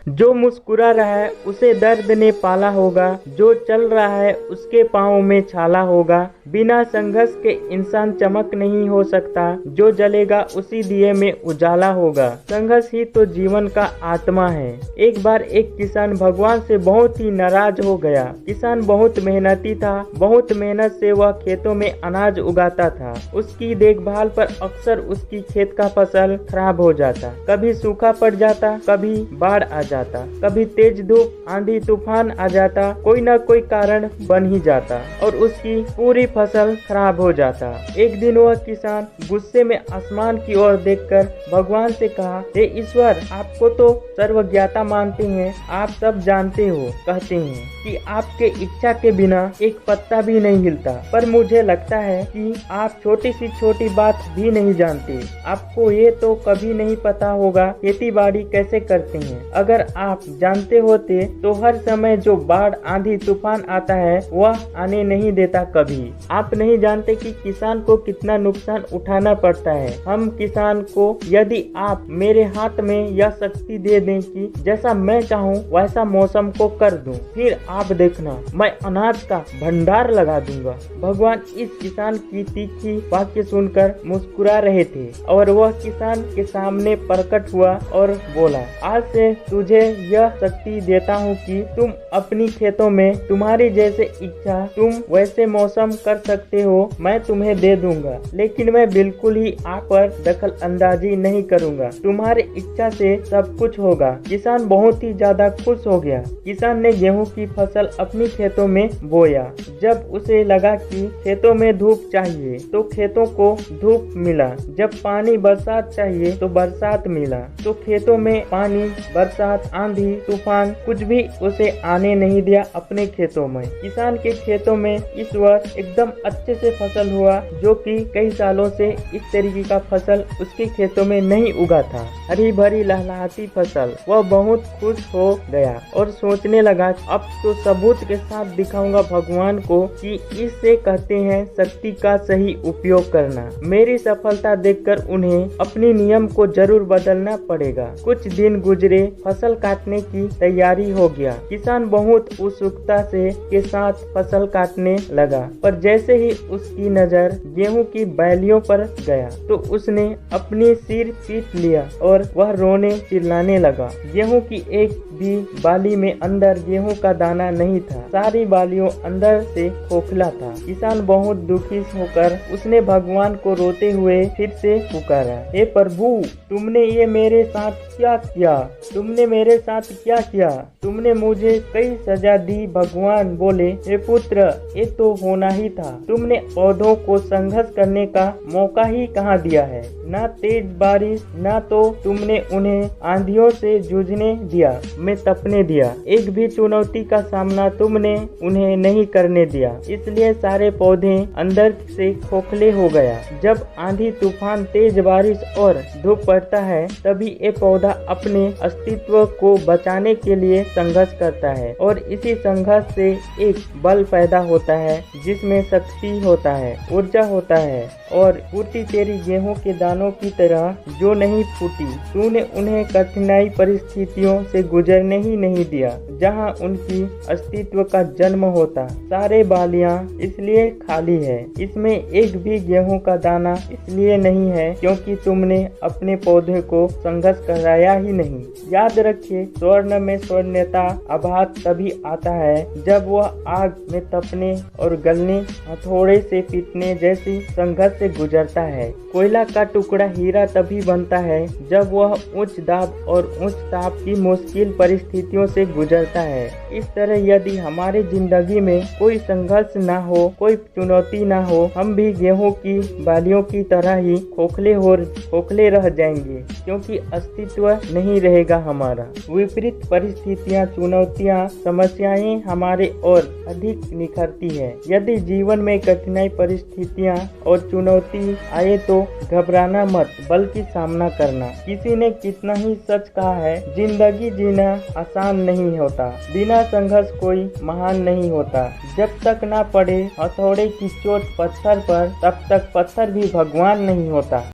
जो मुस्कुरा रहा है उसे दर्द ने पाला होगा, जो चल रहा है उसके पाँव में छाला होगा। बिना संघर्ष के इंसान चमक नहीं हो सकता, जो जलेगा उसी दिए में उजाला होगा। संघर्ष ही तो जीवन का आत्मा है। एक बार एक किसान भगवान से बहुत ही नाराज हो गया। किसान बहुत मेहनती था, बहुत मेहनत से वह खेतों में अनाज उगाता था। उसकी देखभाल पर अक्सर उसकी खेत का फसल खराब हो जाता, कभी सूखा पड़ जाता, कभी बाढ़ आ जाता, कभी तेज धूप आंधी तूफान आ जाता, कोई न कोई कारण बन ही जाता और उसकी पूरी फसल खराब हो जाता। एक दिन वह किसान गुस्से में आसमान की ओर देखकर भगवान से कहा, हे ईश्वर, आपको तो सर्वज्ञता मानते हैं, आप सब जानते हो, कहते हैं कि आपके इच्छा के बिना एक पत्ता भी नहीं हिलता, पर मुझे लगता है कि आप छोटी सी छोटी बात भी नहीं जानते। आपको ये तो कभी नहीं पता होगा खेती बाड़ी कैसे करते हैं। अगर आप जानते होते तो हर समय जो बाढ़ आंधी तूफान आता है वह आने नहीं देता कभी। आप नहीं जानते कि किसान को कितना नुकसान उठाना पड़ता है। हम किसान को यदि आप मेरे हाथ में यह शक्ति दे दें कि जैसा मैं चाहूँ वैसा मौसम को कर दूं, फिर आप देखना मैं अनाज का भंडार लगा दूंगा। भगवान इस किसान की तीखी वाक्य सुनकर मुस्कुरा रहे थे और वह किसान के सामने प्रकट हुआ और बोला, आज से तुझे यह शक्ति देता हूँ कि तुम अपनी खेतों में तुम्हारी जैसे इच्छा तुम वैसे मौसम कर सकते हो, मैं तुम्हें दे दूंगा, लेकिन मैं बिल्कुल ही आप पर दखल अंदाजी नहीं करूंगा। तुम्हारी इच्छा से सब कुछ होगा। किसान बहुत ही ज्यादा खुश हो गया। किसान ने गेहूं की फसल अपनी खेतों में बोया। जब उसे लगा कि खेतों में धूप चाहिए तो खेतों को धूप मिला, जब पानी बरसात चाहिए तो बरसात मिला, तो खेतों में पानी बरसात आंधी तूफान कुछ भी उसे आने नहीं दिया अपने खेतों में। किसान के खेतों में इस वर्ष एकदम अच्छे से फसल हुआ, जो कि कई सालों से इस तरीके का फसल उसके खेतों में नहीं उगा था। हरी भरी लहलहाती फसल। वह बहुत खुश हो गया और सोचने लगा, अब तो सबूत के साथ दिखाऊंगा भगवान को कि इससे कहते हैं शक्ति का सही उपयोग करना। मेरी सफलता देखकर उन्हें अपनी नियम को जरूर बदलना पड़ेगा। कुछ दिन गुजरे, फसल काटने की तैयारी हो गया। किसान बहुत उत्सुकता से के साथ फसल काटने लगा, पर जैसे ही उसकी नजर गेहूं की बैलियों पर गया तो उसने अपनी सिर पीट लिया और वह रोने चिल्लाने लगा। गेहूं की एक भी बाली में अंदर गेहूं का दाना नहीं था। सारी बालियों अंदर से खोखला था। किसान बहुत दुखी होकर उसने भगवान को रोते हुए फिर से पुकारा, हे प्रभु, तुमने ये मेरे साथ क्या किया? तुमने मेरे साथ क्या किया? तुमने मुझे कई सजा दी। भगवान बोले, हे पुत्र, ये तो होना ही था। तुमने पौधों को संघर्ष करने का मौका ही कहाँ दिया है? ना तेज बारिश, ना तो तुमने उन्हें आंधियों से जूझने दिया, में तपने दिया। एक भी चुनौती का सामना तुमने उन्हें नहीं करने दिया, इसलिए सारे पौधे अंदर से खोखले हो गया। जब आंधी तूफान तेज बारिश और धूप पड़ता है तभी ये पौधा अपने अस्तित्व को बचाने के लिए संघर्ष करता है और इसी संघर्ष से एक बल पैदा होता है जिसमें शक्ति होता है, ऊर्जा होता है और फूटी तेरी गेहूं के दानों की तरह जो नहीं फूटी। तूने उन्हें कठिनाई परिस्थितियों से गुजरने ही नहीं दिया जहां उनकी अस्तित्व का जन्म होता। सारे बालियां इसलिए खाली है, इसमें एक भी गेहूं का दाना इसलिए नहीं है क्योंकि तुमने अपने पौधे को संघर्ष कराया ही नहीं। याद रखिए, स्वर्ण में स्वर्णता आभात तभी आता है जब वह आग में तपने और गलने, हथौड़े से पीटने जैसी संघर्ष से गुजरता है। कोयला का टुकड़ा हीरा तभी बनता है जब वह उच्च दाब और उच्च ताप की मुश्किल परिस्थितियों से गुजरता है। इस तरह यदि हमारी जिंदगी में कोई संघर्ष ना हो, कोई चुनौती ना हो, हम भी गेहूं की बालियों की तरह ही खोखले रह जाएंगे क्योंकि अस्तित्व नहीं रहेगा हमारा। विपरीत परिस्थितियां, चुनौतियां, समस्याएं हमारे और अधिक निखरती है। यदि जीवन में कठिनाई परिस्थितियां और चुनौती आए तो घबराना मत, बल्कि सामना करना। किसी ने कितना ही सच कहा है, जिंदगी जीना आसान नहीं होता, बिना संघर्ष कोई महान नहीं होता। जब तक ना पड़े हथौड़े की चोट पत्थर पर, तब तक पत्थर भी भगवान नहीं होता।